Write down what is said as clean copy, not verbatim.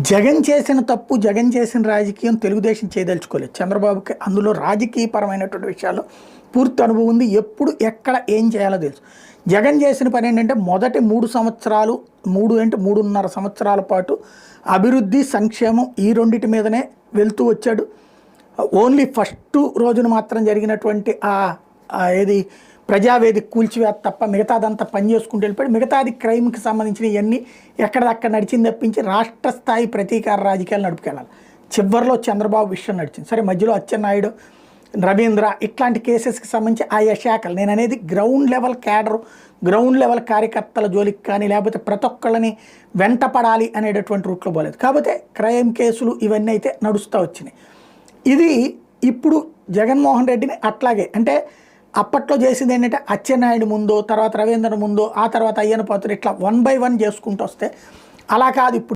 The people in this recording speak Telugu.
జగన్ చేసిన తప్పు, జగన్ చేసిన రాజకీయం తెలుగుదేశం చేయదలుచుకోలేదు. చంద్రబాబుకి అందులో రాజకీయపరమైనటువంటి విషయాల్లో పూర్తి అనుభవం ఉంది. ఎప్పుడు, ఎక్కడ, ఏం చేయాలో తెలుసు. జగన్ చేసిన పని ఏంటంటే మొదటి 3 సంవత్సరాలు 3.5 సంవత్సరాల పాటు అభివృద్ధి, సంక్షేమం ఈ రెండిటి మీదనే వెళ్తూ వచ్చాడు. ఓన్లీ ఫస్ట్ రోజున మాత్రం జరిగినటువంటి ఏది ప్రజావేదిక కూల్చివేత తప్ప మిగతాదంతా పని చేసుకుంటూ వెళ్ళిపోయాడు. మిగతాది క్రైమ్కి సంబంధించిన ఇవన్నీ ఎక్కడదక్కడ నడిచింది తప్పించి రాష్ట్ర స్థాయి ప్రతీకార రాజకీయాలు నడుపుకెళ్ళాలి. చివరిలో చంద్రబాబు విషయం నడిచింది. సరే, మధ్యలో అచ్చెన్నాయుడు, రవీంద్ర ఇట్లాంటి కేసెస్కి సంబంధించి ఆయా శాఖలు, నేను అనేది ground level cadre, ground level కార్యకర్తల జోలికి కానీ లేకపోతే ప్రతి ఒక్కళ్ళని వెంటపడాలి అనేటటువంటి రూట్లో పోలేదు. కాకపోతే క్రైమ్ కేసులు ఇవన్నీ అయితే నడుస్తూ వచ్చినాయి. ఇది ఇప్పుడు జగన్మోహన్ రెడ్డిని అట్లాగే, అంటే అప్పట్లో చేసింది ఏంటంటే అచ్చెన్నాయుడు ముందో, తర్వాత రవీంద్ర ముందో, ఆ తర్వాత అయ్యన్న పాత్ర, ఇట్లా 1 by 1 చేసుకుంటూ వస్తే అలా కాదు. ఇప్పుడు